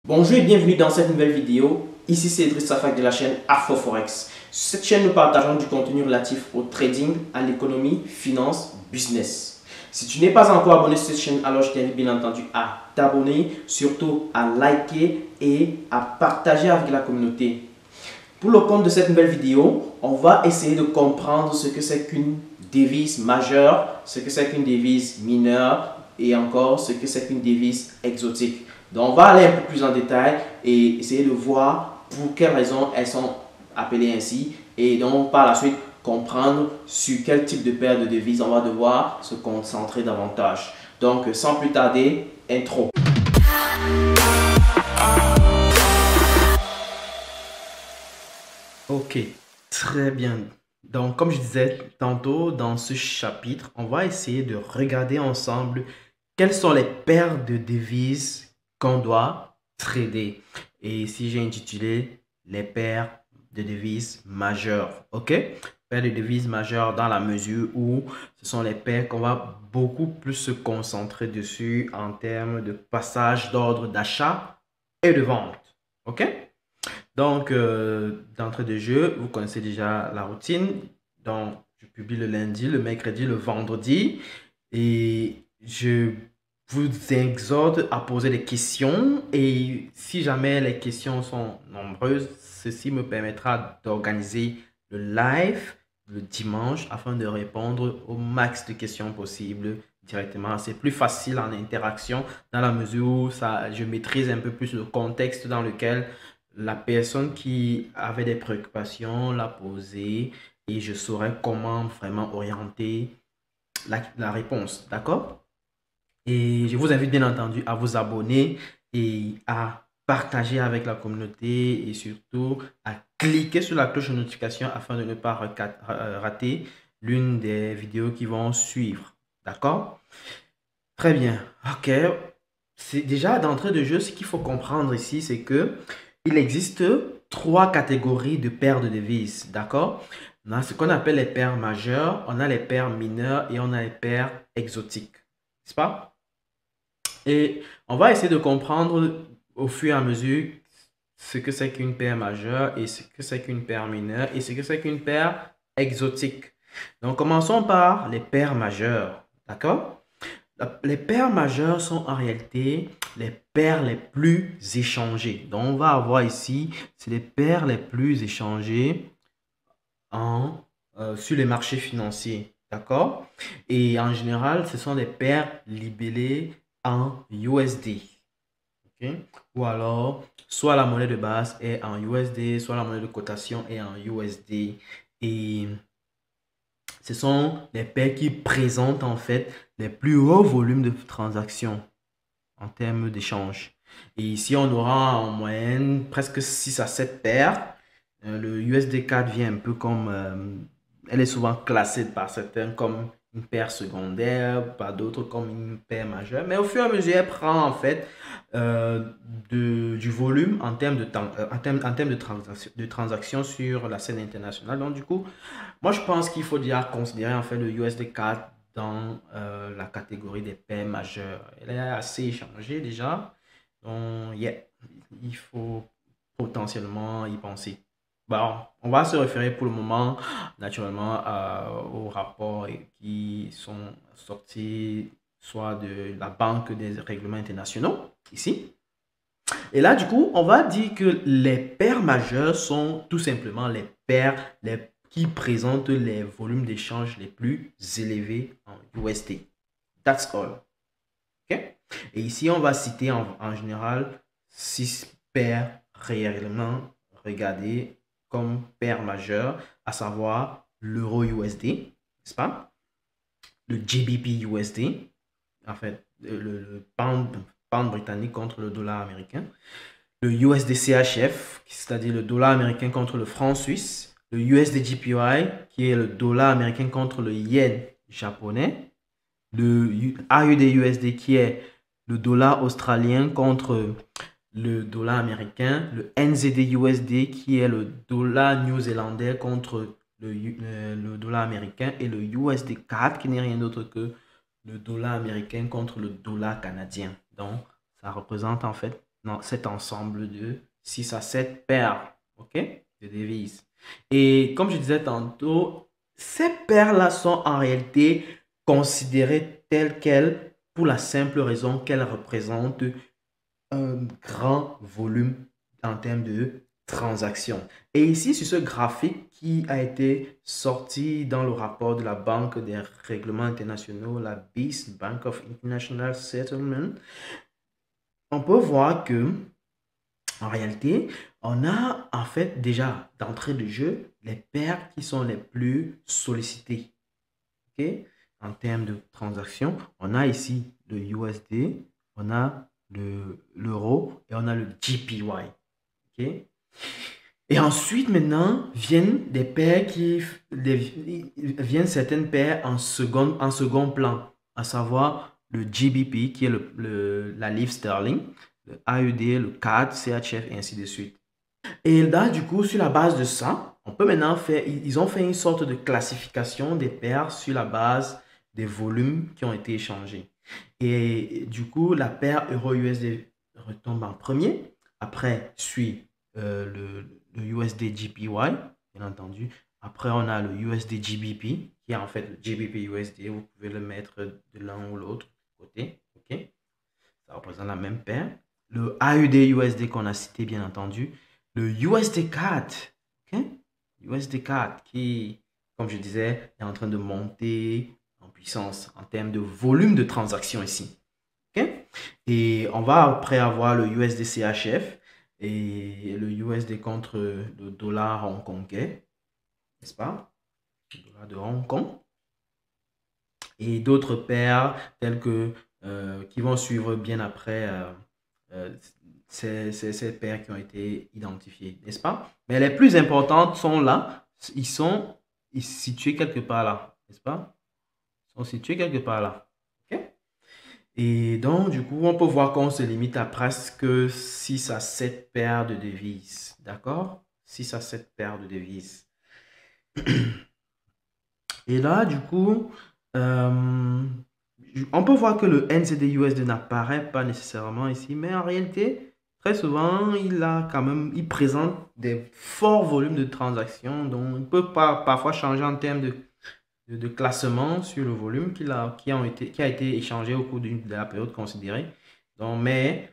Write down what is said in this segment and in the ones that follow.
Bonjour et bienvenue dans cette nouvelle vidéo. Ici c'est Idriss Safak de la chaîne AfroForex. Sur cette chaîne, nous partageons du contenu relatif au trading, à l'économie, finance, business. Si tu n'es pas encore abonné sur cette chaîne, alors je t'invite bien entendu à t'abonner, surtout à liker et à partager avec la communauté. Pour le compte de cette nouvelle vidéo, on va essayer de comprendre ce que c'est qu'une devise majeure, ce que c'est qu'une devise mineure et encore ce que c'est qu'une devise exotique. Donc, on va aller un peu plus en détail et essayer de voir pour quelles raisons elles sont appelées ainsi et donc par la suite comprendre sur quel type de paire de devises on va devoir se concentrer davantage. Donc, sans plus tarder, intro. Ok, très bien. Donc, comme je disais tantôt dans ce chapitre, on va essayer de regarder ensemble quelles sont les paires de devises qu'on doit trader. Et ici, j'ai intitulé les paires de devises majeures. Ok? Paires de devises majeures dans la mesure où ce sont les paires qu'on va beaucoup plus se concentrer dessus en termes de passage d'ordre d'achat et de vente. Ok? Donc, d'entrée de jeu, vous connaissez déjà la routine. Donc, je publie le lundi, le mercredi, le vendredi. Et je vous exhorte à poser des questions. Et si jamais les questions sont nombreuses, ceci me permettra d'organiser le live le dimanche afin de répondre au max de questions possibles directement. C'est plus facile en interaction dans la mesure où je maîtrise un peu plus le contexte dans lequel la personne qui avait des préoccupations l'a posé et je saurais comment vraiment orienter la réponse. D'accord? Et je vous invite bien entendu à vous abonner et à partager avec la communauté et surtout à cliquer sur la cloche de notification afin de ne pas rater l'une des vidéos qui vont suivre. D'accord? Très bien. Ok. C'est déjà d'entrée de jeu, ce qu'il faut comprendre ici, c'est que il existe trois catégories de paires de devises. D'accord? On a ce qu'on appelle les paires majeures, on a les paires mineures et on a les paires exotiques. N'est-ce pas? Et on va essayer de comprendre au fur et à mesure ce que c'est qu'une paire majeure et ce que c'est qu'une paire mineure et ce que c'est qu'une paire exotique. Donc, commençons par les paires majeures. D'accord? Les paires majeures sont en réalité les paires les plus échangées. Donc, on va avoir ici, c'est les paires les plus échangées sur les marchés financiers. D'accord? Et en général, ce sont des paires libellées en USD. Okay? Ou alors, soit la monnaie de base est en USD, soit la monnaie de cotation est en USD. Et ce sont les paires qui présentent en fait les plus hauts volumes de transactions en termes d'échange. Et ici, on aura en moyenne presque 6 à 7 paires. Le USD4 vient un peu comme... elle est souvent classée par certains comme une paire secondaire, par d'autres comme une paire majeure. Mais au fur et à mesure, elle prend en fait du volume en termes de transactions sur la scène internationale. Donc du coup, moi je pense qu'il faut déjà considérer en fait le USD4 dans la catégorie des paires majeures. Elle est assez échangée déjà. Donc, yeah, il faut potentiellement y penser. Bon, on va se référer pour le moment, naturellement, aux rapports qui sont sortis soit de la Banque des règlements internationaux, ici. Et là, du coup, on va dire que les paires majeures sont tout simplement les paires qui présentent les volumes d'échange les plus élevés en USD. That's all. Okay? Et ici, on va citer en général 6 paires réellement regardées comme paires majeures, à savoir l'euro USD, n'est-ce pas? Le GBP USD, en fait, le pound britannique contre le dollar américain. Le USD CHF, c'est-à-dire le dollar américain contre le franc suisse. Le USD JPY, qui est le dollar américain contre le yen japonais. Le AUD USD, qui est le dollar australien contre le dollar américain, le NZD USD qui est le dollar néo-zélandais contre le dollar américain et le USD 4 qui n'est rien d'autre que le dollar américain contre le dollar canadien. Donc, ça représente en fait cet ensemble de 6 à 7 paires, ok, de devises. Et comme je disais tantôt, ces paires-là sont en réalité considérées telles quelles pour la simple raison qu'elles représentent un grand volume en termes de transactions. Et ici, sur ce graphique qui a été sorti dans le rapport de la Banque des règlements internationaux, la BIS, Bank of International Settlement, on peut voir que en réalité, on a en fait déjà d'entrée de jeu les paires qui sont les plus sollicitées. Ok. En termes de transactions, on a ici le USD, on a l'euro et on a le JPY. Ok. Et ensuite, maintenant, viennent des paires viennent certaines paires en second plan, à savoir le GBP, qui est la livre sterling, le AED, le CAD, CHF, et ainsi de suite. Et là, du coup, sur la base de ça, on peut maintenant faire, ils ont fait une sorte de classification des paires sur la base des volumes qui ont été échangés. Et du coup, la paire euro-USD retombe en premier. Après, suit le USD JPY, bien entendu. Après, on a le USD GBP, qui est en fait le GBP USD. Vous pouvez le mettre de l'un ou l'autre côté. OK? Ça représente la même paire. Le AUD USD qu'on a cité, bien entendu. Le USD CAD. OK? USD CAD qui, comme je disais, est en train de monter en puissance en termes de volume de transactions ici. OK? Et on va après avoir le USD CHF et le USD contre le dollar hongkongais, n'est-ce pas? Le dollar de Hong Kong. Et d'autres paires telles que qui vont suivre bien après ces paires qui ont été identifiées, n'est-ce pas? Mais les plus importantes sont là. Ils sont situés quelque part là, n'est-ce pas? Ils sont situés quelque part là. OK? Et donc, du coup, on peut voir qu'on se limite à presque 6 à 7 paires de devises. D'accord? 6 à 7 paires de devises. Et là, du coup, on peut voir que le NZD-USD n'apparaît pas nécessairement ici, mais en réalité, très souvent, il présente des forts volumes de transactions, donc il peut parfois changer en termes de classement sur le volume qui a été échangé au cours de la période considérée. Donc, mais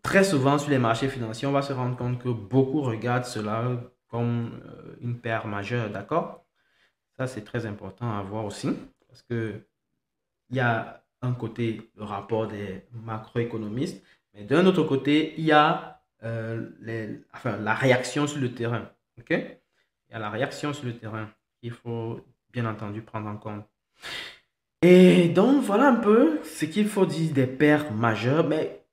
très souvent sur les marchés financiers, on va se rendre compte que beaucoup regardent cela comme une paire majeure, d'accord? Ça, c'est très important à voir aussi parce que il y a un côté le rapport des macroéconomistes, mais d'un autre côté, il y a la réaction sur le terrain. OK? Il y a la réaction sur le terrain qu'il faut bien entendu prendre en compte. Et donc, voilà un peu ce qu'il faut dire des paires majeures, mais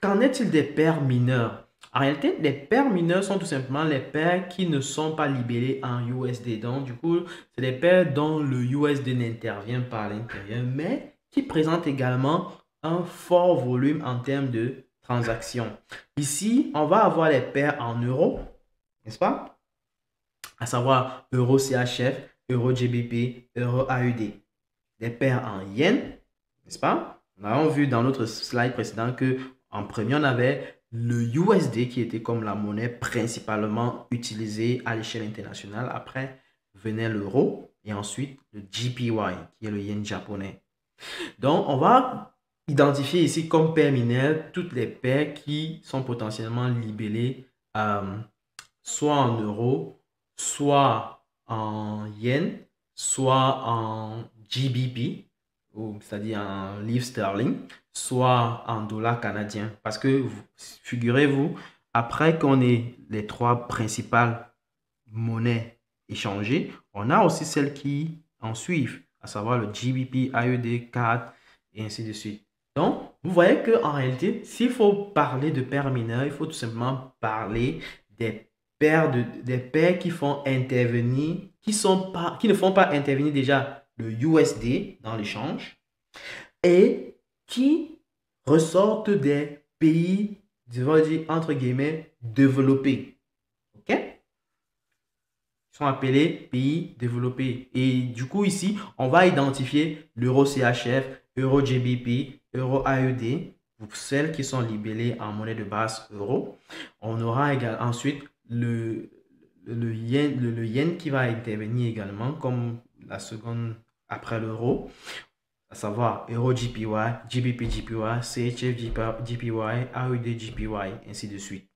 qu'en est-il des paires mineures? En réalité, les paires mineures sont tout simplement les paires qui ne sont pas libellées en USD. Donc, du coup, c'est des paires dont le USD n'intervient pas à l'intérieur, mais qui présentent également un fort volume en termes de transactions. Ici, on va avoir les paires en euros, n'est-ce pas? À savoir euro CHF, euro GBP, euro AUD. Des paires en yens, n'est-ce pas? Nous avons vu dans notre slide précédent que en premier, on avait le USD qui était comme la monnaie principalement utilisée à l'échelle internationale. Après, venait l'euro et ensuite le JPY qui est le yen japonais. Donc, on va identifier ici comme paires mineures toutes les paires qui sont potentiellement libellées soit en euros, soit en yens, soit en GBP, c'est-à-dire en livre sterling, soit en dollars canadiens. Parce que, figurez-vous, après qu'on ait les trois principales monnaies échangées, on a aussi celles qui en suivent, à savoir le GBP, AED, CAD et ainsi de suite. Donc, vous voyez qu'en réalité, s'il faut parler de paires mineures, il faut tout simplement parler des paires qui font intervenir, qui ne font pas intervenir déjà le USD dans l'échange et qui ressortent des pays, disons dire, entre guillemets, développés. OK? Ils sont appelés pays développés. Et du coup, ici, on va identifier l'euro CHF, euro GBP, euro AED pour celles qui sont libellées en monnaie de base euro. On aura ensuite le yen qui va intervenir également comme la seconde après l'euro, à savoir Euro JPY, GBP JPY, CHF JPY, AUD JPY, ainsi de suite.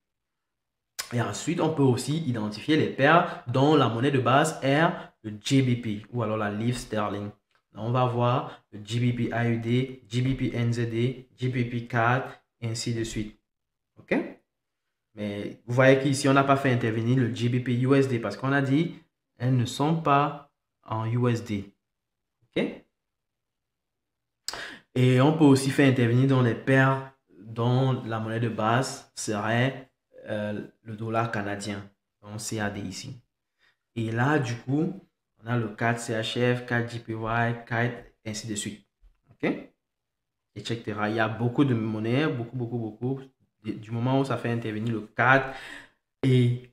Et ensuite, on peut aussi identifier les paires dont la monnaie de base est le GBP ou alors la livre sterling. On va voir le GBP AUD, GBP NZD, GBP CAD, et ainsi de suite. OK? Mais vous voyez qu'ici, on n'a pas fait intervenir le GBP USD parce qu'on a dit elles ne sont pas en USD. OK? Et on peut aussi faire intervenir dans les paires dont la monnaie de base serait le dollar canadien, donc CAD ici. Et là, du coup, on a le CAD CHF, CAD JPY, CAD, ainsi de suite. OK? Etc. Il y a beaucoup de monnaies, beaucoup. Du moment où ça fait intervenir le CAD et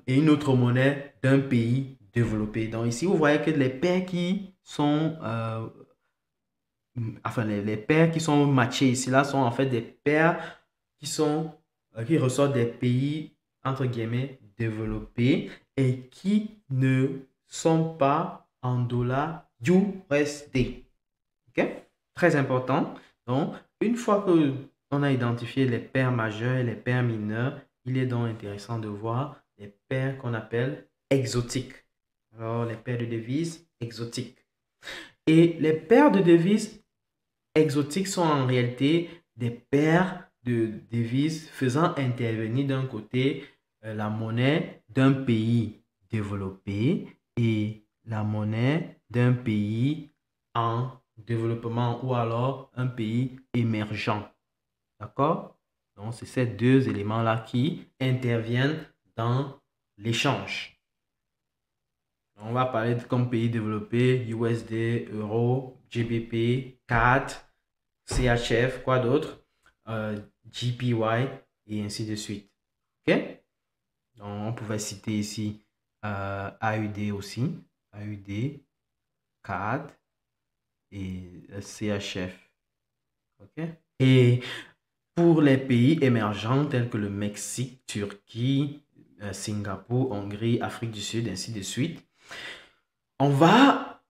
une autre monnaie d'un pays développé. Donc ici, vous voyez que les paires qui sont enfin les paires qui sont matchées ici là sont en fait des paires qui ressortent des pays entre guillemets développés et qui ne sont pas en dollars USD. Ok? Très important. Donc, une fois que on a identifié les paires majeures et les paires mineures, il est donc intéressant de voir les paires qu'on appelle exotiques. Alors, les paires de devises exotiques. Et les paires de devises exotiques sont en réalité des paires de devises faisant intervenir d'un côté la monnaie d'un pays développé et la monnaie d'un pays en développement ou alors un pays émergent. D'accord? Donc, c'est ces deux éléments-là qui interviennent dans l'échange. On va parler comme pays développé, USD, Euro, GBP, CAD, CHF, quoi d'autre, JPY et ainsi de suite. OK? Donc, on pouvait citer ici AUD aussi, AUD, CAD et CHF. OK? Et pour les pays émergents tels que le Mexique, Turquie, Singapour, Hongrie, Afrique du Sud, ainsi de suite, on va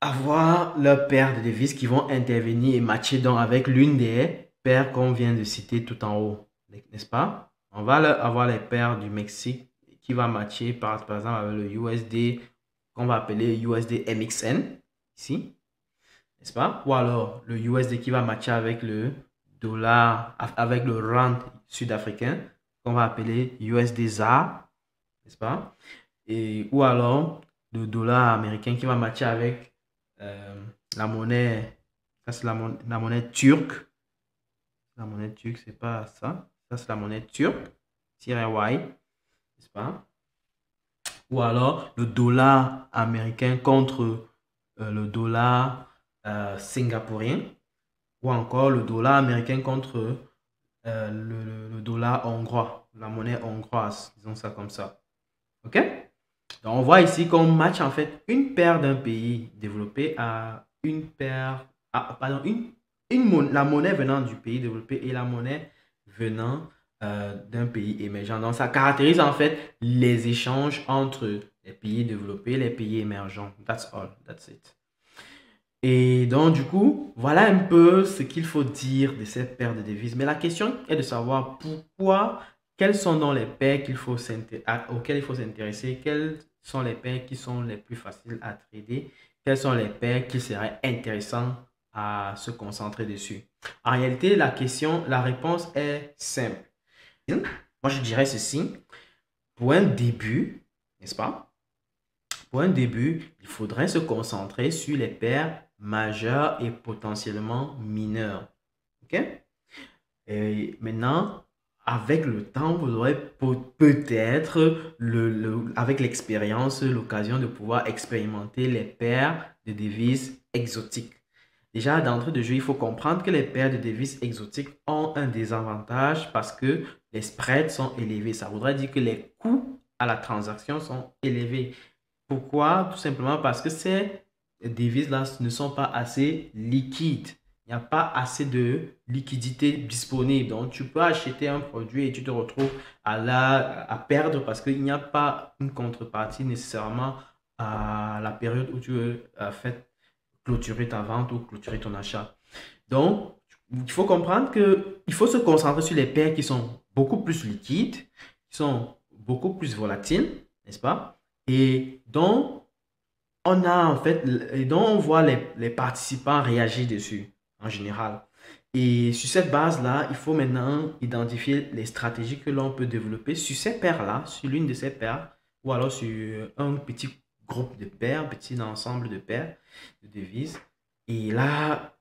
avoir leurs paires de devises qui vont intervenir et matcher donc avec l'une des paires qu'on vient de citer tout en haut, n'est-ce pas? On va avoir les paires du Mexique qui va matcher par exemple avec le USD qu'on va appeler USD MXN ici, n'est-ce pas? Ou alors le USD qui va matcher avec le dollar, avec le rand sud-africain qu'on va appeler USD ZAR, n'est-ce pas? Et, ou alors le dollar américain qui va matcher avec la monnaie, ça c'est la monnaie turque. La monnaie turque, c'est pas ça. Ça c'est la monnaie turque, -Y, n'est-ce pas? Ou alors le dollar américain contre le dollar singapourien. Ou encore le dollar américain contre le dollar hongrois, la monnaie hongroise, disons ça comme ça. OK? Donc, on voit ici qu'on match en fait une paire d'un pays développé à une paire, pardon, la monnaie venant du pays développé et la monnaie venant d'un pays émergent. Donc, ça caractérise en fait les échanges entre les pays développés et les pays émergents. That's all, that's it. Et donc, du coup, voilà un peu ce qu'il faut dire de cette paire de devises. Mais la question est de savoir pourquoi, quelles sont donc les paires auxquelles il faut s'intéresser, quelles sont les paires qui sont les plus faciles à trader, quelles sont les paires qui seraient intéressantes à se concentrer dessus. En réalité, la réponse est simple. Moi, je dirais ceci. Pour un début, n'est-ce pas? Pour un début, il faudrait se concentrer sur les paires majeures et potentiellement mineures. OK? Et maintenant, avec le temps, vous aurez peut-être, avec l'expérience, l'occasion de pouvoir expérimenter les paires de devises exotiques. Déjà, d'entrée de jeu, il faut comprendre que les paires de devises exotiques ont un désavantage parce que les spreads sont élevés. Ça voudrait dire que les coûts à la transaction sont élevés. Pourquoi? Tout simplement parce que ces devises-là ne sont pas assez liquides. Il n'y a pas assez de liquidité disponible. Donc, tu peux acheter un produit et tu te retrouves à perdre parce qu'il n'y a pas une contrepartie nécessairement à la période où tu veux clôturer ta vente ou clôturer ton achat. Donc, il faut comprendre qu'il faut se concentrer sur les paires qui sont beaucoup plus liquides, qui sont beaucoup plus volatiles, n'est-ce pas? Et dont on a en fait, et dont on voit les participants réagir dessus en général. Et sur cette base-là, il faut maintenant identifier les stratégies que l'on peut développer sur ces paires-là, sur l'une de ces paires, ou alors sur un petit groupe de paires, petit ensemble de paires de devises. Et là,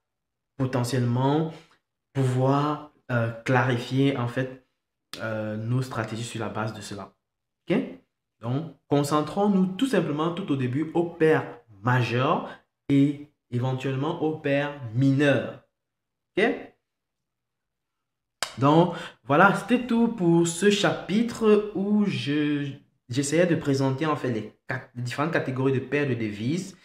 potentiellement, pouvoir clarifier en fait nos stratégies sur la base de cela. Ok? Donc, concentrons-nous tout simplement tout au début aux paires majeures et éventuellement aux paires mineures. Ok? Donc, voilà, c'était tout pour ce chapitre où j'essayais de présenter en fait les différentes catégories de paires de devises,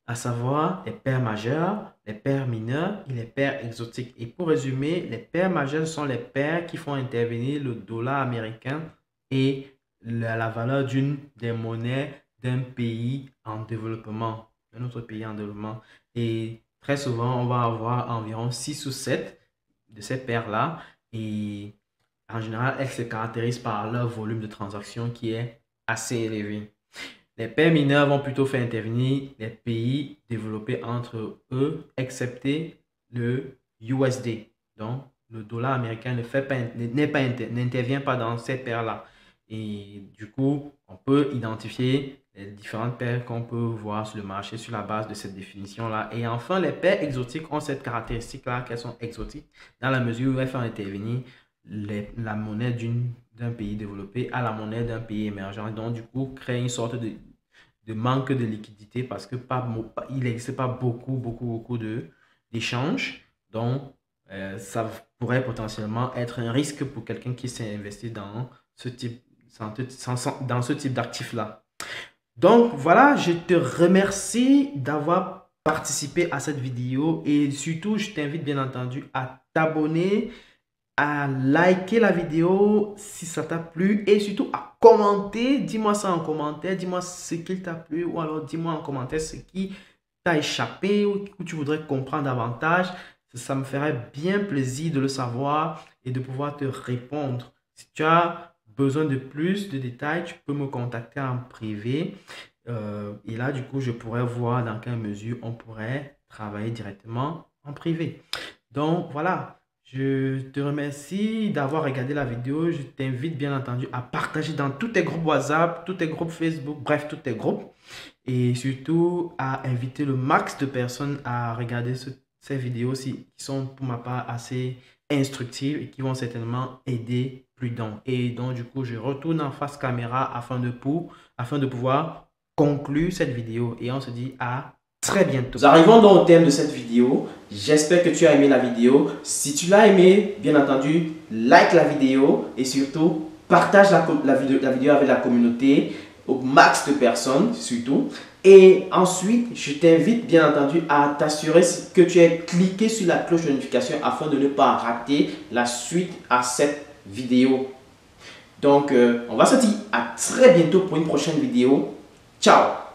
à savoir les paires majeures, les paires mineures et les paires exotiques. Et pour résumer, les paires majeures sont les paires qui font intervenir le dollar américain et la valeur d'une des monnaies d'un pays en développement, d'un autre pays en développement. Et très souvent, on va avoir environ 6 ou 7 de ces paires-là. Et en général, elles se caractérisent par leur volume de transaction qui est assez élevé. Les paires mineures vont plutôt faire intervenir les pays développés entre eux, excepté le USD. Donc, le dollar américain n'intervient pas dans ces paires-là. Et du coup, on peut identifier les différentes paires qu'on peut voir sur le marché sur la base de cette définition-là. Et enfin, les paires exotiques ont cette caractéristique-là qu'elles sont exotiques dans la mesure où elles font intervenir la monnaie d'un pays développé à la monnaie d'un pays émergent. Donc, du coup, créer une sorte de manque de liquidité parce que il n'existe pas beaucoup d'échanges. Donc, ça pourrait potentiellement être un risque pour quelqu'un qui s'est investi dans ce type, dans ce type d'actifs-là. Donc, voilà, je te remercie d'avoir participé à cette vidéo et surtout, je t'invite bien entendu à t'abonner, à liker la vidéo si ça t'a plu et surtout à commenter. Dis-moi ça en commentaire, dis-moi ce qui t'a plu ou alors dis-moi en commentaire ce qui t'a échappé ou tu voudrais comprendre davantage. Ça me ferait bien plaisir de le savoir et de pouvoir te répondre. Si tu as besoin de plus de détails, tu peux me contacter en privé. Et là, du coup, je pourrais voir dans quelle mesure on pourrait travailler directement en privé. Donc, voilà. Je te remercie d'avoir regardé la vidéo. Je t'invite bien entendu à partager dans tous tes groupes WhatsApp, tous tes groupes Facebook, bref, tous tes groupes. Et surtout à inviter le max de personnes à regarder ces vidéos qui sont pour ma part assez instructives et qui vont certainement aider plus d'un. Et donc du coup, je retourne en face caméra afin de pouvoir conclure cette vidéo. Et on se dit à très bientôt. Nous arrivons donc au thème de cette vidéo. J'espère que tu as aimé la vidéo. Si tu l'as aimé, bien entendu, like la vidéo et surtout partage la vidéo avec la communauté, au max de personnes surtout. Et ensuite, je t'invite bien entendu à t'assurer que tu aies cliqué sur la cloche de notification afin de ne pas rater la suite à cette vidéo. Donc, on va se dire à très bientôt pour une prochaine vidéo. Ciao!